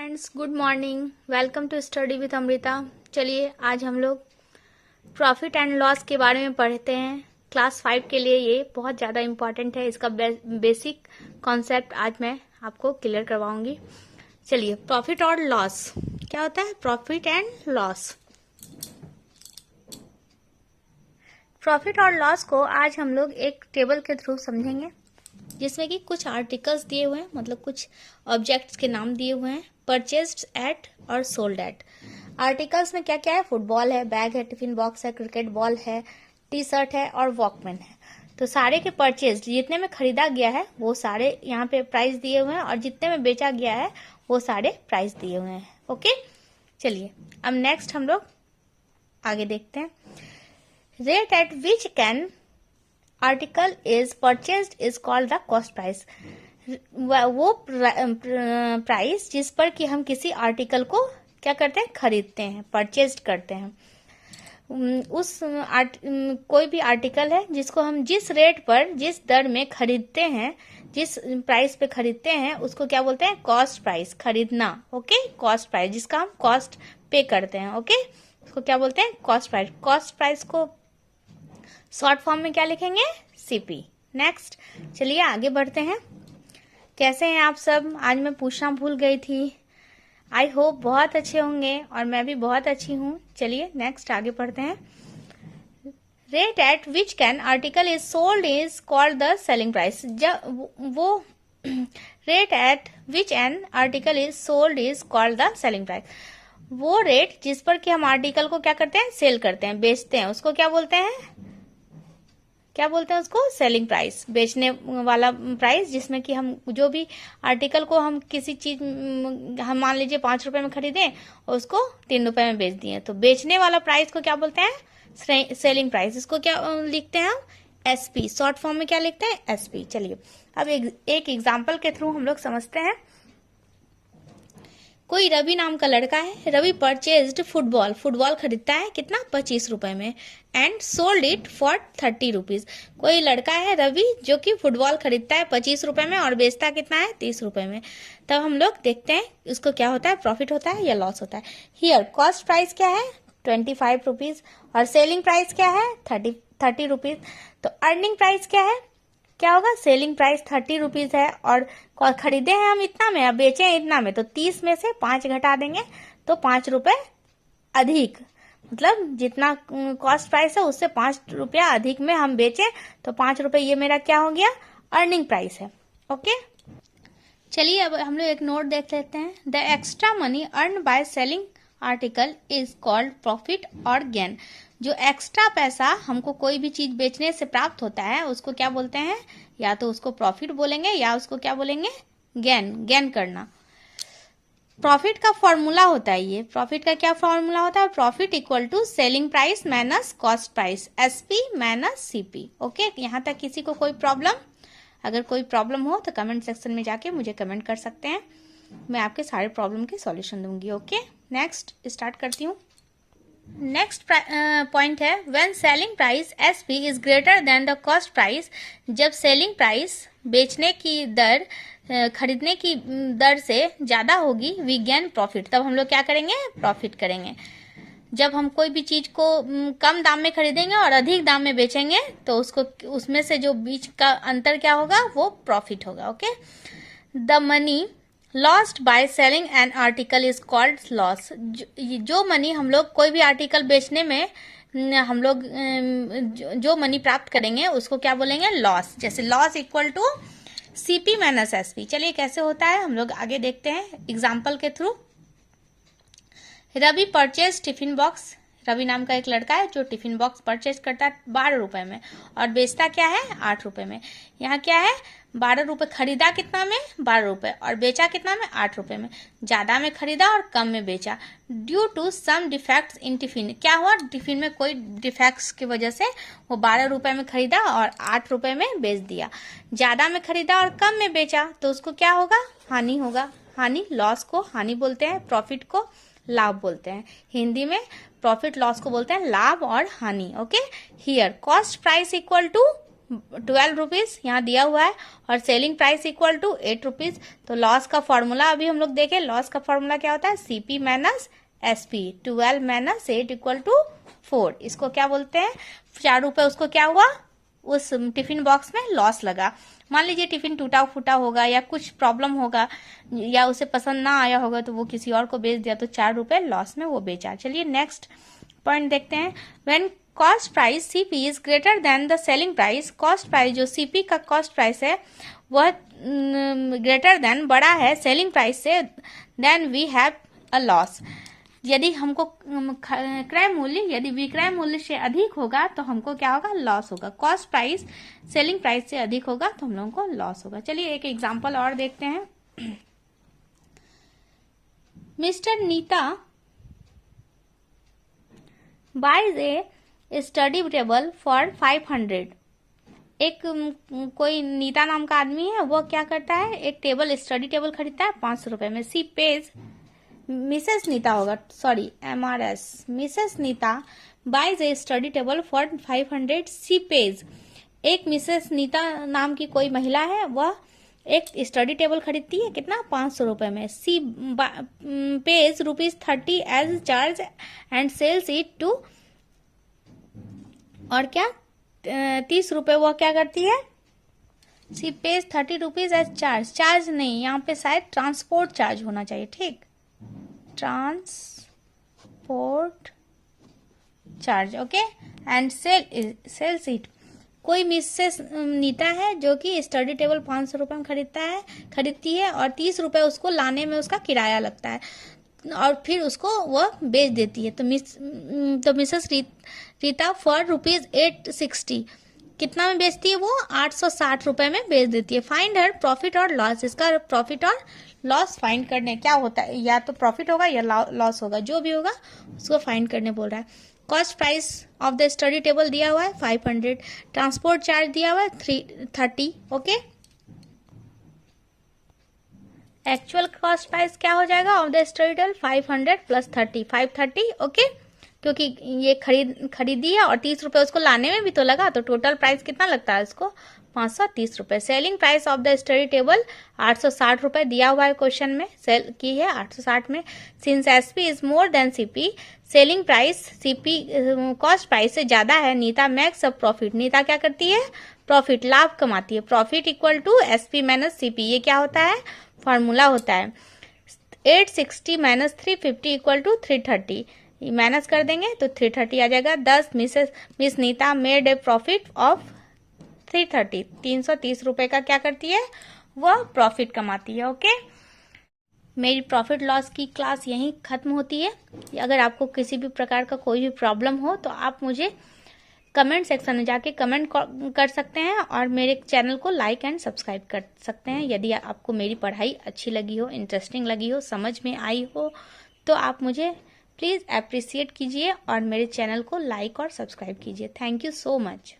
Friends, good morning. Welcome to study with Amrita. चलिए आज हम लोग प्रॉफिट एंड लॉस के बारे में पढ़ते हैं। क्लास 5 के लिए ये बहुत ज़्यादा इम्पॉर्टेंट है। इसका बेसिक कॉन्सेप्ट आज मैं आपको क्लियर करवाऊंगी। चलिए, प्रॉफिट और लॉस क्या होता है? Profit and loss. प्रॉफिट और लॉस को आज हम लोग एक टेबल के थ्रू समझेंगे, जिसमें कि कुछ आर्टिकल्स दिए हुए हैं, मतलब कुछ ऑब्जेक्ट्स के नाम दिए हुए हैं, परचेज्ड एट और सोल्ड एट। आर्टिकल्स में क्या क्या है? फुटबॉल है, बैग है, टिफिन बॉक्स है, क्रिकेट बॉल है, टी शर्ट है और वॉकमैन है। तो सारे के परचेज, जितने में खरीदा गया है वो सारे यहाँ पे प्राइस दिए हुए हैं, और जितने में बेचा गया है वो सारे प्राइस दिए हुए हैं। ओके, चलिए अब नेक्स्ट हम लोग आगे देखते हैं। Rate at which can article is purchased is called the cost price. वो प्राइस जिस पर कि हम किसी आर्टिकल को क्या करते हैं? खरीदते हैं, परचेज करते हैं। कोई भी आर्टिकल है जिसको हम जिस रेट पर, जिस दर में खरीदते हैं, जिस प्राइस पे खरीदते हैं, उसको क्या बोलते हैं? Cost price. खरीदना, ओके, कॉस्ट प्राइस, जिसका हम कॉस्ट पे करते हैं। ओके, उसको क्या बोलते हैं? Cost price. कॉस्ट प्राइस को शॉर्ट फॉर्म में क्या लिखेंगे? सीपी। नेक्स्ट, चलिए आगे बढ़ते हैं। कैसे हैं आप सब? आज मैं पूछना भूल गई थी। आई होप बहुत अच्छे होंगे, और मैं भी बहुत अच्छी हूँ। चलिए नेक्स्ट आगे बढ़ते हैं। Rate at which can article is sold is called the selling price. जब वो rate at which an article is sold is called the selling price. वो रेट जिस पर कि हम आर्टिकल को क्या करते हैं? सेल करते हैं, बेचते हैं, उसको क्या बोलते हैं? क्या बोलते हैं उसको? Selling price. बेचने वाला प्राइस, जिसमें कि हम जो भी आर्टिकल को हम किसी चीज, हम मान लीजिए 5 रुपए में खरीदे और उसको 3 रुपए में बेच दिए, तो बेचने वाला प्राइस को क्या बोलते हैं? Selling price. इसको क्या लिखते हैं हम? एसपी। शॉर्ट फॉर्म में क्या लिखते हैं? एसपी। चलिए अब एक एग्जाम्पल के थ्रू हम लोग समझते हैं। कोई रवि नाम का लड़का है। Ravi purchased football. फुटबॉल खरीदता है कितना? 25 रुपए में। And sold it for 30 rupees. कोई लड़का है रवि जो कि फुटबॉल खरीदता है 25 रुपए में और बेचता कितना है? 30 रुपए में। तब हम लोग देखते हैं उसको क्या होता है? प्रॉफिट होता है या लॉस होता है? हियर कॉस्ट प्राइस क्या है? 25 रुपीज। और सेलिंग प्राइस क्या है? 30 रुपीज। तो अर्निंग प्राइस क्या है? क्या होगा? सेलिंग प्राइस 30 रुपीज है, और खरीदे हैं हम इतना में, अब बेचे हैं इतना में, तो 30 में से 5 घटा देंगे तो 5 रुपए अधिक, मतलब जितना कॉस्ट प्राइस है उससे 5 रुपया अधिक में हम बेचे, तो 5 रुपए ये मेरा क्या हो गया? अर्निंग प्राइस है। ओके, चलिए अब हम लोग एक नोट देख लेते हैं। The extra money earn by selling article is called profit और गेन। जो एक्स्ट्रा पैसा हमको कोई भी चीज बेचने से प्राप्त होता है उसको क्या बोलते हैं? या तो उसको प्रॉफिट बोलेंगे या उसको क्या बोलेंगे? गेन। गेन करना। प्रॉफिट का फॉर्मूला होता है ये। प्रॉफिट का क्या फॉर्मूला होता है? Profit equal to selling price minus cost price, SP minus CP. Okay, यहाँ तक किसी को कोई प्रॉब्लम? अगर कोई प्रॉब्लम हो तो कमेंट सेक्शन में जाके मुझे कमेंट कर सकते हैं, मैं आपके सारे प्रॉब्लम के सॉल्यूशन दूंगी। ओके, नेक्स्ट स्टार्ट करती हूँ। नेक्स्ट पॉइंट है, when selling price SP is greater than the cost price. जब सेलिंग प्राइस, बेचने की दर, खरीदने की दर से ज्यादा होगी, वी गेन प्रॉफिट। तब हम लोग क्या करेंगे? प्रॉफिट करेंगे। जब हम कोई भी चीज को कम दाम में खरीदेंगे और अधिक दाम में बेचेंगे, तो उसको, उसमें से जो बीच का अंतर क्या होगा? वो प्रॉफिट होगा। Okay, the money lost by selling an article is called loss. जो मनी हम लोग कोई भी आर्टिकल बेचने में हम लोग जो मनी प्राप्त करेंगे उसको क्या बोलेंगे? लॉस। जैसे loss equal to CP minus SP. चलिए कैसे होता है हम लोग आगे देखते हैं एग्जाम्पल के through. Ravi purchase tiffin box. Ravi नाम का एक लड़का है जो टिफिन बॉक्स परचेज करता है 12 रुपए में, और बेचता क्या है? 8 रुपए में। यहाँ क्या है? 12 रुपए। खरीदा कितना में? 12 रुपए, और बेचा कितना में? 8 रुपए में। ज्यादा में खरीदा और कम में बेचा। Due to some defects in tiffin. क्या हुआ? टिफिन में कोई डिफेक्ट्स की वजह से वो 12 रुपए में खरीदा और 8 रुपए में बेच दिया। ज्यादा में खरीदा और कम में बेचा, तो उसको क्या होगा? हानि होगा। हानि। लॉस को हानि बोलते हैं, प्रॉफिट को लाभ बोलते हैं। हिंदी में प्रॉफिट लॉस को बोलते हैं लाभ और हानि। Okay, here cost price equal to 12 rupees यहाँ दिया हुआ है और selling price equal to 8 rupees. तो लॉस का फॉर्मूला अभी हम लोग देखें, लॉस का फॉर्मूला क्या होता है, CP minus SP, 12 minus 8 equal to 4। इसको क्या बोलते हैं, 4 रुपए उसको क्या हुआ, उस टिफिन बॉक्स में लॉस लगा। मान लीजिए टिफिन टूटा फूटा होगा या कुछ प्रॉब्लम होगा या उसे पसंद ना आया होगा तो वो किसी और को बेच दिया, तो 4 रुपए लॉस में वो बेचा। चलिए नेक्स्ट पॉइंट देखते हैं। When cost price CP is greater than the selling price, cost price जो सीपी का कॉस्ट प्राइस है वह ग्रेटर देन बड़ा है सेलिंग प्राइस से, then we have a loss. यदि हमको क्रय मूल्य यदि विक्रय मूल्य से अधिक होगा तो हमको क्या होगा, लॉस होगा। कॉस्ट प्राइस सेलिंग प्राइस से अधिक होगा तो हम लोगों को लॉस होगा। चलिए एक एग्जांपल और देखते हैं। Mister Nita buys a study table for 500। एक कोई नीता नाम का आदमी है, वो क्या करता है, एक टेबल स्टडी टेबल खरीदता है 500 रुपए में। सी पेज, मिसेस नीता होगा, sorry MRS, Mrs Nita buys a study table for 500। See page, एक मिसेस नीता नाम की कोई महिला है, वह एक स्टडी टेबल खरीदती है कितना, 500 रुपए में। C page ₹30 as charge and sells it to, और क्या 30 रुपए वो क्या करती है, C page 30 rupees as charge, charge नहीं, यहाँ पे शायद ट्रांसपोर्ट चार्ज होना चाहिए, ठीक, transport charge, okay, and sells it. कोई मिसेस नीता है जो कि स्टडी टेबल 500 रुपए में खरीदती है और 30 रुपए उसको लाने में उसका किराया लगता है और फिर उसको वह बेच देती है। तो मिसेस रीता फॉर ₹860 कितना में बेचती है, वो 860 रुपए में बेच देती है। फाइंड हर प्रॉफिट और लॉस, इसका प्रॉफिट और लॉस फाइंड करने क्या होता है, या तो प्रॉफिट होगा या लॉस होगा, जो भी होगा उसको फाइंड करने बोल रहा है। Cost price of the study table दिया हुआ है 500, ट्रांसपोर्ट चार्ज दिया हुआ है 30, ओके। एक्चुअल कॉस्ट प्राइस क्या हो जाएगा of the study table, 500 plus 30, 530, okay, क्योंकि ये खरीदी है और 30 रुपए उसको लाने में भी तो लगा, तो टोटल प्राइस कितना लगता है उसको, 530 रुपए। Selling price of the study table 860 रुपए दिया हुआ है क्वेश्चन में, सेल की है 860 में। Since SP is more than CP, selling price CP cost price से ज्यादा है, Nita makes a profit, Nita क्या करती है, प्रॉफिट, लाभ कमाती है। Profit equal to SP minus CP, ये क्या होता है, फॉर्मूला होता है। 860 माइनस 350 इक्वल टू 330, माइनस कर देंगे तो 330 आ जाएगा। 10 miss Nita made a profit of 330, 330 रुपए का क्या करती है, वह प्रॉफिट कमाती है, ओके। मेरी प्रॉफिट लॉस की क्लास यहीं खत्म होती है। अगर आपको किसी भी प्रकार का कोई भी प्रॉब्लम हो तो आप मुझे कमेंट सेक्शन में जाके कमेंट कर सकते हैं और मेरे चैनल को लाइक एंड सब्सक्राइब कर सकते हैं। यदि आपको मेरी पढ़ाई अच्छी लगी हो, इंटरेस्टिंग लगी हो, समझ में आई हो, तो आप मुझे प्लीज़ अप्रिशिएट कीजिए और मेरे चैनल को लाइक और सब्सक्राइब कीजिए। Thank you so much.